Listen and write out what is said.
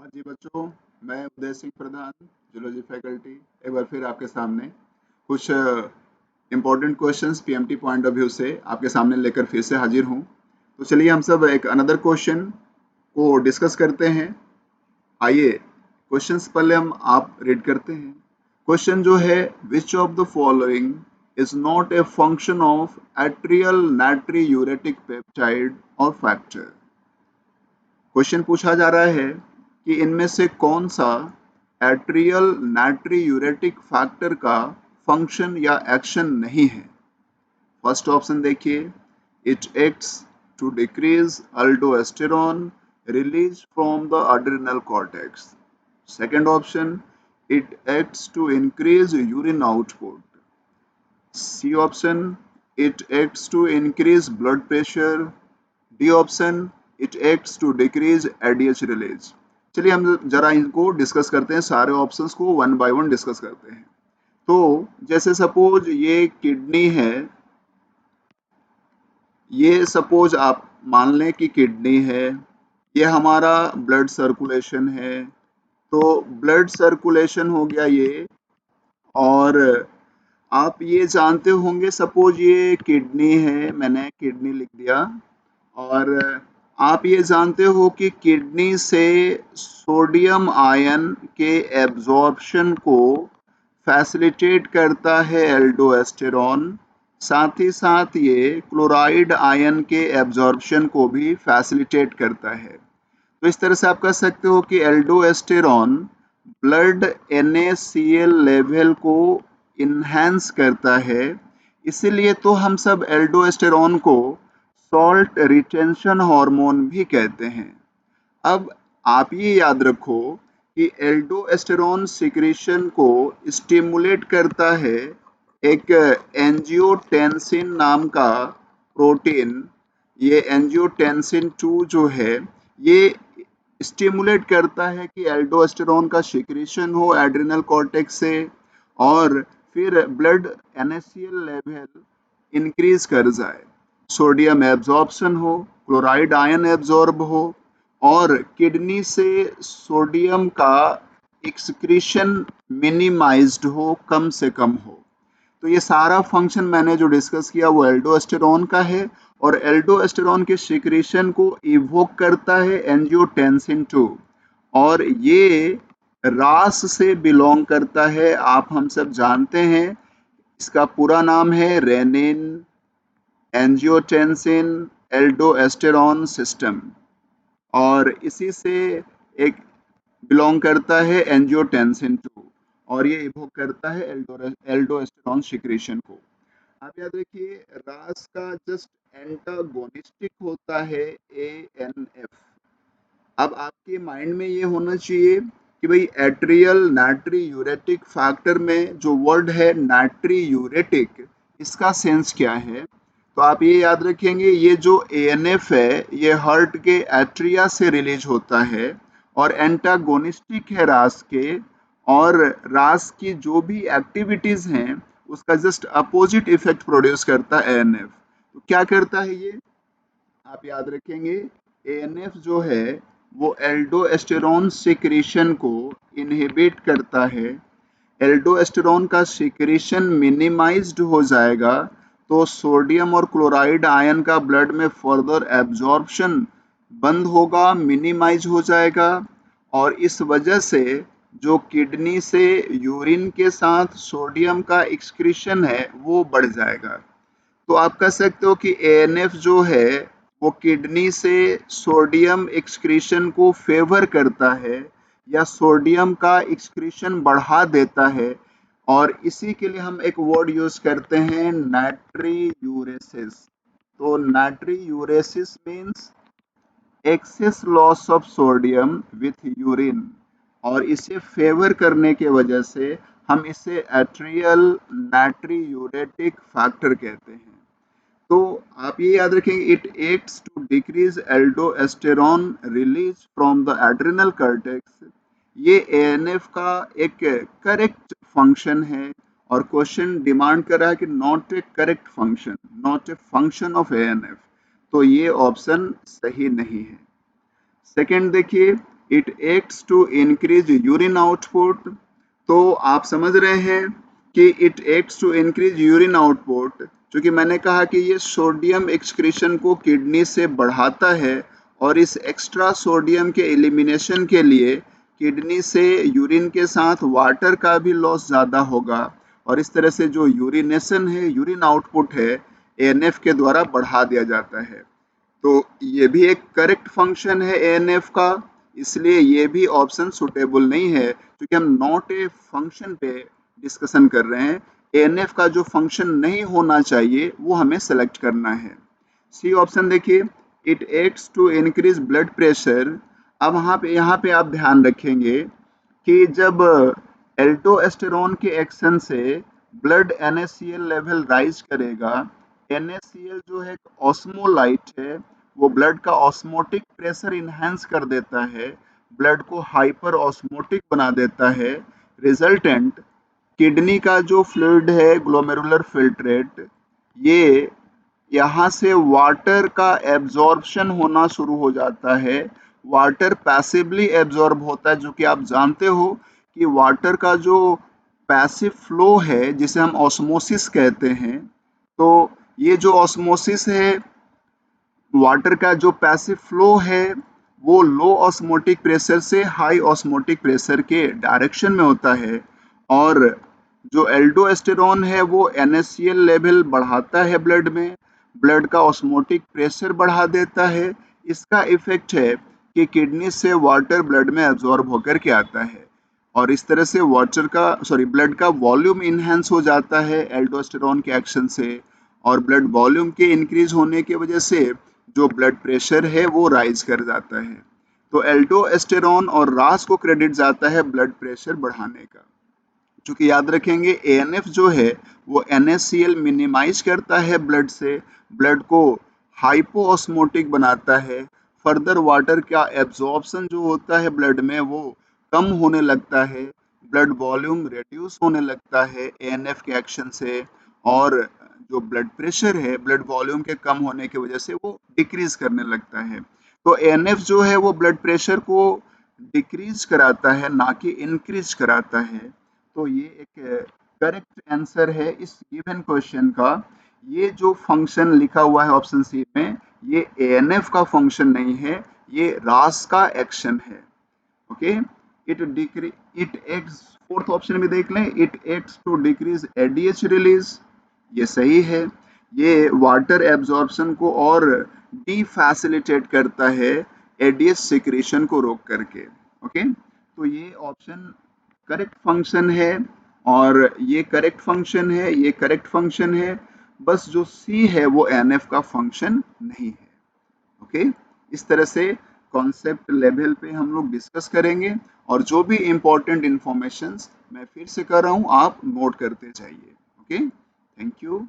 हाँ जी बच्चों, मैं उदय सिंह प्रधान, जूलॉजी फैकल्टी, एक बार फिर आपके सामने कुछ important questions PMT point of view से आपके सामने लेकर फिर से हाजिर हूँ। तो चलिए हम सब एक अनदर क्वेश्चन को डिस्कस करते हैं। आइए क्वेश्चंस पहले हम आप रीड करते हैं। क्वेश्चन जो है, which of the following is not a function of atrial natriuretic peptide और फैक्टर। क्वेश्चन पूछा जा रहा है कि इनमें से कौन सा एट्रियल नाट्रियूरेटिक फैक्टर का फंक्शन या एक्शन नहीं है। फर्स्ट ऑप्शन देखिए, it acts to decrease aldosterone release from the adrenal cortex. Second option, it acts to increase urine output. C option, it acts to increase blood pressure. D option, it acts to decrease ADH release. चलिए हम जरा इनको discuss करते हैं, सारे options को one by one discuss करते हैं। तो जैसे सपोज ये किडनी है, ये सपोज आप मान लें कि किडनी है, ये हमारा ब्लड सर्कुलेशन है। तो ब्लड सर्कुलेशन हो गया ये, और आप ये जानते होंगे, सपोज ये किडनी है, मैंने किडनी लिख दिया, और आप ये जानते हो कि किडनी से सोडियम आयन के एब्जॉर्प्शन को फैसिलिटेट करता है एल्डोस्टेरॉन। साथ ही साथ ये क्लोराइड आयन के एब्जॉर्प्शन को भी फैसिलिटेट करता है। तो इस तरह से आप कह सकते हो कि एल्डोस्टेरॉन ब्लड NaCl लेवल को इन्हेंस करता है। इसीलिए तो हम सब एल्डोस्टेरॉन को सॉल्ट रिटेंशन हार्मोन भी कहते हैं। अब आप ये याद रखो कि एल्डोस्टेरॉन सिक्रीशन को स्टिमुलेट करता है एक एंजियोटेंसिन नाम का प्रोटीन। ये एंजियोटेंसिन 2 जो है, ये स्टिमुलेट करता है कि एल्डोस्टेरॉन का सिक्रीशन हो एड्रिनल कॉर्टेक्स से, और फिर ब्लड NaCl लेवल इंक्रीज कर जाए, सोडियम एब्जॉर्प्शन हो, क्लोराइड आयन एब्जॉर्ब हो, और किडनी से सोडियम का एक्सक्रीशन मिनिमाइज्ड हो, कम से कम हो। तो ये सारा फंक्शन मैंने जो डिस्कस किया वो एल्डोस्टेरॉन का है, और एल्डोस्टेरॉन के सिक्रीशन को इवोक करता है एंजियोटेंसिन 2, और ये रास से बिलोंग करता है। आप हम सब जानते हैं, इसका पूरा नाम है रेनिन एंजियोटेंसिन एल्डोस्टेरॉन सिस्टम, और इसी से एक बिलोंग करता है एंजियोटेंसिन 2, और ये इवोक करता है एल्डोस्टेरॉन सिक्रीशन को। आप याद रखिए, रास का जस्ट एंटागोनिस्टिक होता है ANF। अब आपके माइंड में ये होना चाहिए कि भाई एट्रियल नाट्रियूरेटिक फैक्टर में जो वर्ड है नाट्रियूरेटिक, इसका सेंस क्या है। तो आप ये याद रखेंगे, ये जो ANF है ये हार्ट के एट्रिया से रिलीज होता है, और एंटागोनिस्टिक है रास के, और रास की जो भी एक्टिविटीज हैं उसका जस्ट अपोजिट इफेक्ट प्रोड्यूस करता है ANF। तो क्या करता है ये, आप याद रखेंगे, ANF जो है वो एल्डोस्टेरॉन सिक्रीशन को इनहिबिट करता है। एल्डोस्टेरॉन का सिक्रीशन मिनिमाइज्ड हो जाएगा, तो सोडियम और क्लोराइड आयन का ब्लड में फर्दर एब्जॉर्प्शन बंद होगा, मिनिमाइज हो जाएगा, और इस वजह से जो किडनी से यूरिन के साथ सोडियम का एक्सक्रीशन है वो बढ़ जाएगा। तो आप कह सकते हो कि ANF जो है वो किडनी से सोडियम एक्सक्रीशन को फेवर करता है, या सोडियम का एक्सक्रीशन बढ़ा देता है, और इसी के लिए हम एक वर्ड यूज करते हैं नाट्रियूरेसिस। तो natriuresis means excess loss of sodium with urine, और इसे फेवर करने के वजह से हम इसे एट्रियल नाट्रियूरेटिक फैक्टर कहते हैं। तो आप ये याद रखेंगे, it acts to decrease aldosterone release from the adrenal cortex. ये ANF का एक करेक्ट फंक्शन है, और क्वेश्चन डिमांड कर रहा है कि not a correct function, not a function of ANF। तो ये ऑप्शन सही नहीं है। सेकेंड देखिए, it acts to increase urine output. तो आप समझ रहे हैं कि it acts to increase urine output, क्योंकि मैंने कहा कि ये सोडियम एक्सक्रीशन को किडनी से बढ़ाता है और इस एक्स्ट्रा सोडियम के एलिमिनेशन के लिए किडनी से यूरिन के साथ वाटर का भी लॉस ज़्यादा होगा और इस तरह से जो यूरिनेशन है, यूरिन आउटपुट है, एएनएफ के द्वारा बढ़ा दिया जाता है। तो ये भी एक करेक्ट फंक्शन है एएनएफ का, इसलिए ये भी ऑप्शन सुटेबल नहीं है, क्योंकि हम नॉट ए फंक्शन पे डिस्कशन कर रहे हैं। एएनएफ का जो फंक्शन नहीं होना चाहिए वो हमें सेलेक्ट करना है। सी ऑप्शन देखिए, it acts to increase blood pressure. अब यहाँ पे आप ध्यान रखेंगे कि जब एल्डोस्टेरोन के एक्शन से ब्लड NaCl लेवल राइज करेगा, NaCl जो है ऑस्मोलाइट है, वो ब्लड का ऑस्मोटिक प्रेशर इन्हेंस कर देता है, ब्लड को हाइपर ऑस्मोटिक बना देता है। रिजल्टेंट किडनी का जो फ्लूइड है ग्लोमेरुलर फिल्ट्रेट, ये यहाँ से वाटर का एब्जॉर्प्शन होना शुरू हो जाता है। वाटर पैसिवली एब्जॉर्ब होता है, जो कि आप जानते हो कि वाटर का जो पैसिव फ्लो है जिसे हम ऑस्मोसिस कहते हैं, तो ये जो ऑस्मोसिस है, वाटर का जो पैसिव फ्लो है वो लो ऑस्मोटिक प्रेशर से हाई ऑस्मोटिक प्रेशर के डायरेक्शन में होता है और जो एल्डोस्टेरोन है वो NaCl लेवल बढ़ाता है ब्लड में, ब्लड का ऑस्मोटिक प्रेशर बढ़ा देता है। इसका इफेक्ट है कि किडनी से वाटर ब्लड में एब्जॉर्ब होकर के आता है और इस तरह से ब्लड का वॉल्यूम इनहेंस हो जाता है एल्डोस्टेरोन के एक्शन से और ब्लड वॉल्यूम के इंक्रीज होने की वजह से जो ब्लड प्रेशर है वो राइज कर जाता है। तो एल्डोस्टेरोन और रास को क्रेडिट जाता है ब्लड प्रेशर बढ़ाने का। चूंकि याद रखेंगे एएनएफ जो है वो NaCl मिनिमाइज करता है ब्लड से, ब्लड को हाइपोऑस्मोटिक बनाता है, फर्दर वाटर का एब्जॉर्प्शन जो होता है ब्लड में वो कम होने लगता है, ब्लड वॉल्यूम रिड्यूस होने लगता है एएनएफ के एक्शन से और जो ब्लड प्रेशर है ब्लड वॉल्यूम के कम होने की वजह से वो डिक्रीज करने लगता है। तो एएनएफ जो है वो ब्लड प्रेशर को डिक्रीज कराता है, ना कि इंक्रीज कराता है। तो ये एक करेक्ट आंसर है इस गिवन क्वेश्चन का। ये जो फंक्शन लिखा हुआ है ऑप्शन सी में, ये एएनएफ का फंक्शन नहीं है, ये रास का एक्शन है। Okay, it acts, fourth option में देख लें, it acts to decrease ADH release, ये सही है। ये वाटर एब्जॉर्प्शन को और डिफैसिलिटेट करता है एडीएच सिक्रीशन को रोक करके। ओके, तो ये ऑप्शन करेक्ट फंक्शन है और ये करेक्ट फंक्शन है, ये करेक्ट फंक्शन है, बस जो सी है वो एनएफ का फंक्शन नहीं है। ओके, इस तरह से कॉन्सेप्ट लेवल पे हम लोग डिस्कस करेंगे और जो भी इंपॉर्टेंट इंफॉर्मेशंस मैं फिर से कर रहा हूँ आप नोट करते जाइए। Okay, thank you.